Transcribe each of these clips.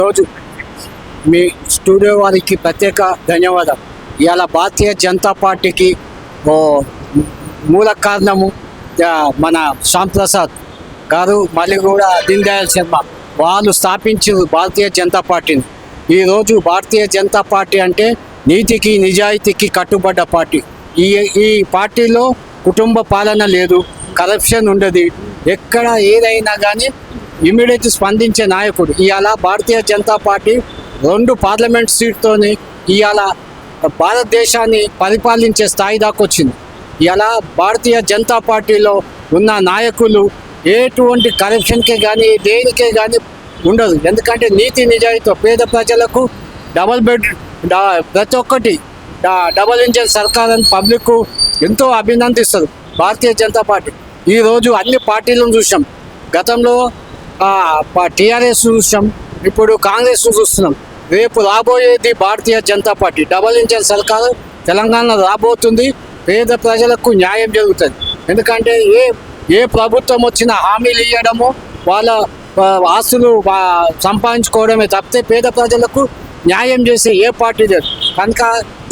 రోజు మీ స్టూడియో వారికి ప్రత్యేక ధన్యవాదాలు. ఇవాళ భారతీయ జనతా పార్టీకి ఓ మూల కారణము మన శ్యామ్ ప్రసాద్ గారు, మళ్ళీ కూడా దీన్ దయాళ్ శర్మ వాళ్ళు స్థాపించారు భారతీయ జనతా పార్టీని. ఈరోజు భారతీయ జనతా పార్టీ అంటే నీతికి నిజాయితీకి కట్టుబడ్డ పార్టీ. ఈ పార్టీలో కుటుంబ పాలన లేదు, కరప్షన్ ఉండదు, ఎక్కడ ఏదైనా కానీ ఇమీడియట్ స్పందించే నాయకుడు. ఇవాళ భారతీయ జనతా పార్టీ 2 పార్లమెంట్ సీట్తోని ఇవాళ భారతదేశాన్ని పరిపాలించే స్థాయి దాకా వచ్చింది. ఇవాళ భారతీయ జనతా పార్టీలో ఉన్న నాయకులు ఎటువంటి కరప్షన్కే కానీ దేనికే కానీ ఉండదు. ఎందుకంటే నీతి నిజాయితీ, పేద ప్రజలకు డబల్ బెడ్, ప్రతి ఒక్కటి డబల్ ఇంజన్ సర్కార్ అని పబ్లిక్ ఎంతో అభినందిస్తారు భారతీయ జనతా పార్టీ. ఈరోజు అన్ని పార్టీలను చూసాం. గతంలో టీఆర్ఎస్ చూసాం, ఇప్పుడు కాంగ్రెస్ చూస్తున్నాం. రేపు రాబోయేది Bharatiya Janata party. Double engine సర్కారు తెలంగాణ రాబోతుంది. పేద ప్రజలకు న్యాయం జరుగుతుంది. ఎందుకంటే ఏ ప్రభుత్వం వచ్చినా హామీలు ఇవ్వడము, వాళ్ళ ఆస్తులు సంపాదించుకోవడమే తప్పితే పేద ప్రజలకు న్యాయం చేసే ఏ పార్టీ లేదు. కనుక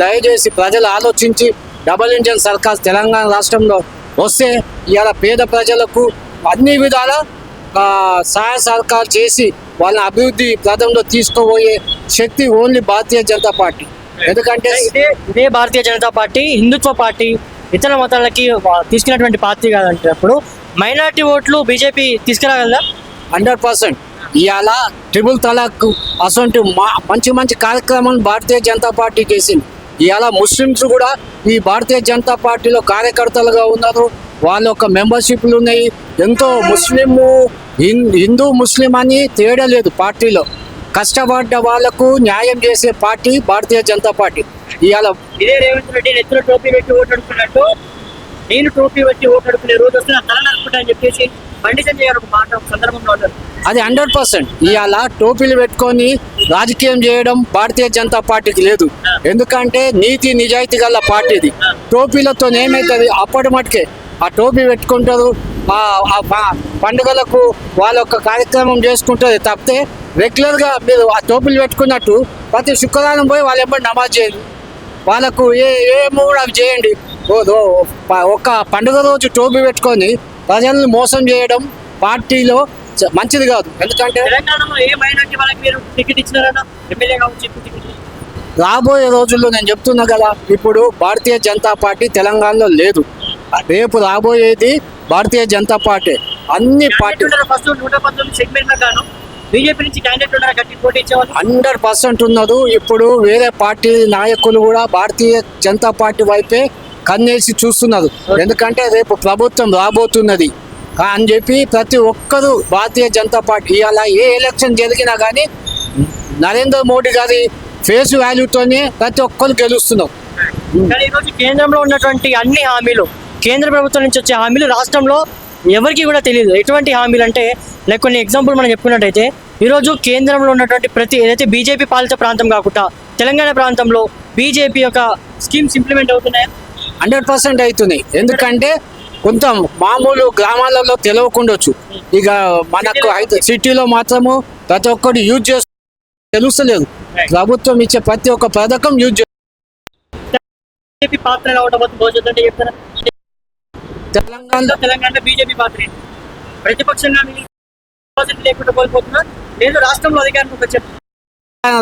దయచేసి ప్రజలు ఆలోచించి డబల్ ఇంజన్ సర్కార్ తెలంగాణ రాష్ట్రంలో వస్తే ఇవాళ పేద ప్రజలకు అన్ని విధాల సహాయ సహకారం చేసి వాళ్ళని అభివృద్ధి ప్రదంలో తీసుకుపోయే శక్తి ఓన్లీ భారతీయ జనతా పార్టీ. ఎందుకంటే ఇదే భారతీయ జనతా పార్టీ హిందుత్వ పార్టీ, ఇతర మతాలకి తీసుకున్నటువంటి పార్టీ కాదంటప్పుడు మైనారిటీ ఓట్లు బీజేపీ తీసుకురాగలదా? 100%. ఇవాళ ట్రిపుల్ తలాక్ అసొంటి మంచి కార్యక్రమాలు భారతీయ జనతా పార్టీ చేసింది. ఇవాళ ముస్లిమ్స్ కూడా ఈ భారతీయ జనతా పార్టీలో కార్యకర్తలుగా ఉన్నారు. వాళ్ళ యొక్క మెంబర్షిప్లు ఉన్నాయి. ఎంతో హిందూ ముస్లిం అని తేడా లేదు పార్టీలో. కష్టపడ్డ వాళ్లకు న్యాయం చేసే పార్టీ భారతీయ జనతా పార్టీ. ఇవాళ ఇదే రేవంత్ రెడ్డి నెత్తులో టోపీ పెట్టి ఓటు అడుకున్నట్టు నేను టోపీ పెట్టి ఓటు అడుకునే రోజు వస్తే నా తల నరుకుంటా అని చెప్పేసి బండి సంజయ్ గారు ఒక మాట సందర్భంలో ఉన్నారు. అది 100%. ఇవాళ టోపీలు పెట్టుకొని రాజకీయం చేయడం భారతీయ జనతా పార్టీకి లేదు. ఎందుకంటే నీతి నిజాయితీ గల పార్టీది. టోపీలతో ఏమవుతుంది, అప్పటి మటుకే ఆ టోపీ పెట్టుకుంటారు, పండుగలకు వాళ్ళ యొక్క కార్యక్రమం చేసుకుంటుంది తప్పితే రెగ్యులర్గా మీరు ఆ టోపీలు పెట్టుకున్నట్టు ప్రతి శుక్రవారం పోయి వాళ్ళు ఎప్పుడు నమాజ్ చేయండి, వాళ్ళకు ఏమో అవి చేయండి. ఒక పండుగ రోజు టోపీ పెట్టుకొని ప్రజలను మోసం చేయడం పార్టీలో మంచిది కాదు. ఎందుకంటే రాబోయే రోజుల్లో నేను చెప్తున్నా కదా, ఇప్పుడు భారతీయ జనతా పార్టీ తెలంగాణలో లేదు. రేపు రాబోయేది భారతీయ జనతా పార్టీ. అన్ని పార్టీ 100% ఉన్నది. ఇప్పుడు వేరే పార్టీ నాయకులు కూడా భారతీయ జనతా పార్టీ వైపే కన్నేసి చూస్తున్నారు. ఎందుకంటే రేపు ప్రభుత్వం రాబోతున్నది అని చెప్పి ప్రతి ఒక్కరూ భారతీయ జనతా పార్టీ ఇవాళ ఏ ఎలక్షన్ జరిగినా కానీ నరేంద్ర మోడీ గారి ఫేస్ వాల్యూతోనే ప్రతి ఒక్కరు గెలుస్తున్నారు. కానీ ఈరోజు కేంద్రంలో ఉన్నటువంటి అన్ని హామీలు, కేంద్ర ప్రభుత్వం నుంచి వచ్చే హామీలు రాష్ట్రంలో ఎవరికి కూడా తెలియదు. ఎటువంటి హామీలు అంటే లైక్ కొన్ని ఎగ్జాంపుల్ మనం చెప్పుకున్నట్టయితే ఈరోజు కేంద్రంలో ఉన్నటువంటి ప్రతి ఏదైతే బీజేపీ పాలిత ప్రాంతం కాకుండా తెలంగాణ ప్రాంతంలో బీజేపీ యొక్క స్కీమ్స్ ఇంప్లిమెంట్ అవుతున్నాయా? 100% అవుతున్నాయి. ఎందుకంటే కొంత మామూలు గ్రామాలలో తెలియకుండొచ్చు, ఇక మనకు అయితే సిటీలో మాత్రము ప్రతి ఒక్కటి యూజ్ చేస్తూ తెలుస్తలేదు. ప్రభుత్వం ఇచ్చే ప్రతి ఒక్క పథకం యూజ్ తెలంగాణ బీజేపీ పాత్ర ప్రతిపక్షంగా లేకుండా కోల్పోతున్నా లేదు రాష్ట్రంలో అధికారంలోకి వచ్చారు.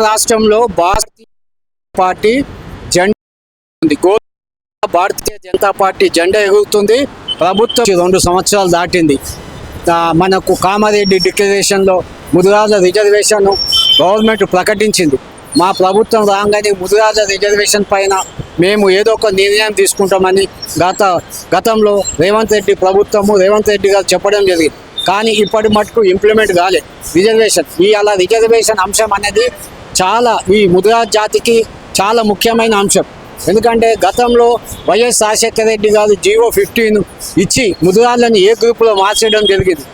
రాష్ట్రంలో భారతీయ పార్టీ జెండా ఉంది, భారతీయ జనతా పార్టీ జెండా ఎగురుతుంది. ప్రభుత్వం 2 సంవత్సరాలు దాటింది. మనకు కామారెడ్డి డిక్లరేషన్లో ముదిరాజ రిజర్వేషన్ గవర్నమెంట్ ప్రకటించింది. మా ప్రభుత్వం రాగానే ముదిరాజ రిజర్వేషన్ పైన మేము ఏదో ఒక నిర్ణయం తీసుకుంటామని గతంలో రేవంత్ రెడ్డి గారు చెప్పడం జరిగింది. కానీ ఇప్పటి మటుకు ఇంప్లిమెంట్ కాలేదు రిజర్వేషన్. అలా రిజర్వేషన్ అంశం అనేది చాలా ఈ ముదిరాజ్ జాతికి చాలా ముఖ్యమైన అంశం. ఎందుకంటే గతంలో వైఎస్ రాజశేఖర రెడ్డి గారు జీవో 15 ఇచ్చి ముదిరాళ్ళని ఏ గ్రూపులో మార్చడం జరిగింది.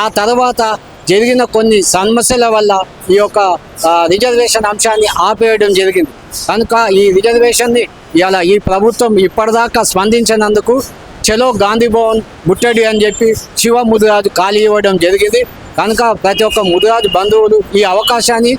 ఆ తర్వాత జరిగిన కొన్ని సమస్యల వల్ల ఈ యొక్క రిజర్వేషన్ అంశాన్ని ఆపేయడం జరిగింది. కనుక ఈ రిజర్వేషన్ని ఇలా ఈ ప్రభుత్వం ఇప్పటిదాకా స్పందించినందుకు చలో గాంధీ భవన్ ముట్టడి అని చెప్పి శివ ముదిరాజు ఖాళీ ఇవ్వడం జరిగింది. కనుక ప్రతి ఒక్క ముదిరాజు బంధువులు ఈ అవకాశాన్ని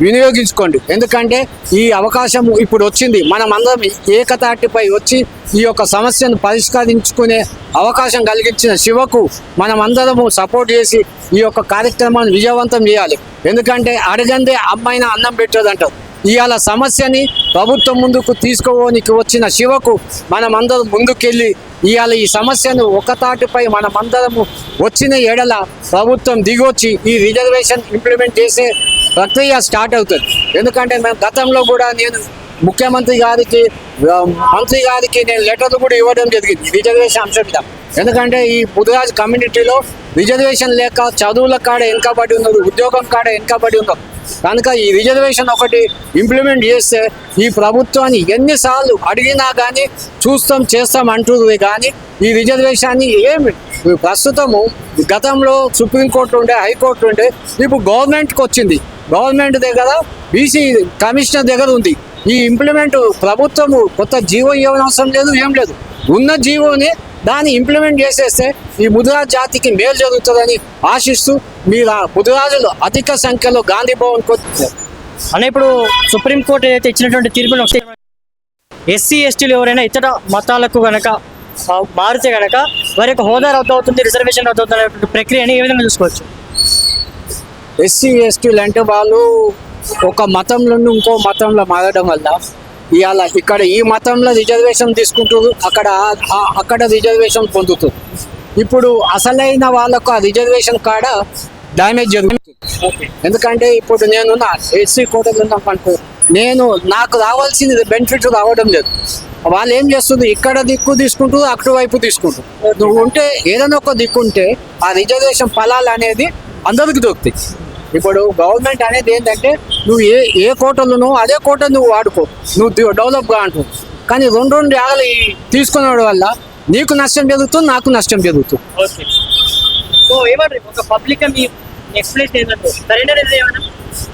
వినియోగించుకోండి. ఎందుకంటే ఈ అవకాశం ఇప్పుడు వచ్చింది, మనం అందరం ఏకతాటిపై వచ్చి ఈ యొక్క సమస్యను పరిష్కరించుకునే అవకాశం కలిగించిన శివకు మనం అందరము సపోర్ట్ చేసి ఈ యొక్క కార్యక్రమాన్ని విజయవంతం చేయాలి. ఎందుకంటే అడగందే అమ్మాయిన అన్నం పెట్టదంటారు. ఇవాళ సమస్యని ప్రభుత్వం ముందుకు తీసుకోవడానికి వచ్చిన శివకు మనమందరం ముందుకెళ్ళి ఇవాళ ఈ సమస్యను ఒకతాటిపై మనమందరము వచ్చిన ఎడల ప్రభుత్వం దిగొచ్చి ఈ రిజర్వేషన్ ఇంప్లిమెంట్ చేసే ప్రక్రియ స్టార్ట్ అవుతుంది. ఎందుకంటే మేము గతంలో కూడా నేను ముఖ్యమంత్రి గారికి మంత్రి గారికి నేను లెటర్లు కూడా ఇవ్వడం జరిగింది రిజర్వేషన్ అంశం మీద. ఎందుకంటే ఈ ముదిరాజ్ కమ్యూనిటీలో రిజర్వేషన్ లేక చదువుల కాడ వెనుకబడి ఉన్నారు, ఉద్యోగం కాడ వెనుకబడి ఉన్నారు. కనుక ఈ రిజర్వేషన్ ఒకటి ఇంప్లిమెంట్ చేస్తే ఈ ప్రభుత్వాన్ని ఎన్నిసార్లు అడిగినా కానీ చూస్తాం చేస్తాం అంటుంది. కానీ ఈ రిజర్వేషన్ని ఏమి ప్రస్తుతము గతంలో సుప్రీంకోర్టు ఉండే, హైకోర్టు ఉండే, ఇప్పుడు గవర్నమెంట్కి వచ్చింది. గవర్నమెంట్ దగ్గర బీసీ కమిషనర్ దగ్గర ఉంది. ఈ ఇంప్లిమెంట్ ప్రభుత్వము కొత్త జీవో ఇవ్వనవసరం లేదు, ఏం లేదు. ఉన్న జీవోని దాన్ని ఇంప్లిమెంట్ చేసేస్తే ఈ ముదిరాజ్ జాతికి మేలు జరుగుతుందని ఆశిస్తూ మీరు ఆ ముదిరాజులు అధిక సంఖ్యలో గాంధీ భవన్కి వచ్చారు. అన్న ఇప్పుడు సుప్రీంకోర్టు ఏదైతే ఇచ్చినటువంటి తీర్పును ఎస్సీ ఎస్టీలు ఎవరైనా ఇతర మతాలకు గనక మారితే గనక వారి యొక్క హోదా రద్దు అవుతుంది, రిజర్వేషన్ రద్దు అవుతుంది అనేటువంటి ప్రక్రియని ఏ విధంగా చూసుకోవచ్చు? ఎస్సీ ఎస్టీలు అంటే వాళ్ళు ఒక మతం నుండి ఇంకో మతంలో మారడం వల్ల ఇవాళ ఇక్కడ ఈ మతంలో రిజర్వేషన్ తీసుకుంటారు, అక్కడ రిజర్వేషన్ పొందుతుంది. ఇప్పుడు అసలైన వాళ్ళకు ఆ రిజర్వేషన్ కాడ డ్యామేజ్ జరుగుతుంది. ఎందుకంటే ఇప్పుడు నేను ఎస్సీ కోటలు ఉన్నాం, నాకు రావాల్సింది బెనిఫిట్ రావడం లేదు. వాళ్ళు ఏం చేస్తుంది, ఇక్కడ దిక్కు తీసుకుంటారు, అటువైపు తీసుకుంటారు. నువ్వు ఉంటే ఏదైనా ఒక దిక్కు ఉంటే ఆ రిజర్వేషన్ ఫలాలు అనేది అందరికి దొరుకుతాయి. ఇప్పుడు గవర్నమెంట్ అనేది ఏంటంటే నువ్వు ఏ కోటలు అదే కోట నువ్వు వాడుకో, నువ్వు డెవలప్గా అంటావు. కానీ రెండు యాగలు తీసుకునే వల్ల నీకు నష్టం జరుగుతుంది, నాకు నష్టం జరుగుతుంది. సో ఏమంటారు ఒక పబ్లిక్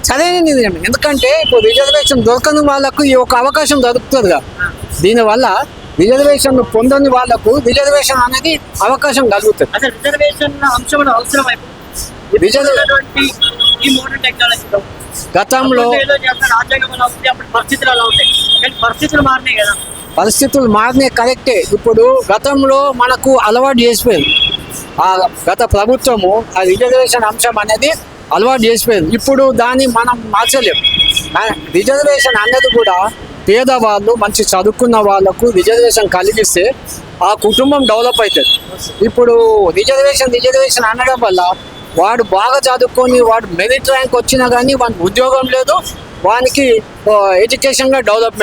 సరైన నిర్ణయం. ఎందుకంటే ఇప్పుడు రిజర్వేషన్ దొరకని వాళ్ళకు ఈ ఒక అవకాశం దొరుకుతుందిగా. దీనివల్ల రిజర్వేషన్ పొందని వాళ్ళకు రిజర్వేషన్ అనేది అవకాశం కలుగుతుంది. అసలు రిజర్వేషన్ అంశం అవసరం గతంలో పరిస్థితులు మారినాయి, కరెక్టే. ఇప్పుడు గతంలో మనకు అలవాటు చేసిపోయింది ఆ గత ప్రభుత్వము ఆ రిజర్వేషన్ అంశం అనేది అలవాటు చేసిపోయింది. ఇప్పుడు దాన్ని మనం మార్చలేము. రిజర్వేషన్ అన్నది కూడా పేదవాళ్ళు మంచి చదువుకున్న వాళ్ళకు రిజర్వేషన్ కలిగిస్తే ఆ కుటుంబం డెవలప్ అవుతుంది. ఇప్పుడు రిజర్వేషన్ అనడం వల్ల వాడు బాగా చదువుకొని వాడు మెరిట్ ర్యాంక్ వచ్చినా కానీ వానికి ఉద్యోగం లేదు, వానికి ఎడ్యుకేషన్గా డెవలప్మెంట్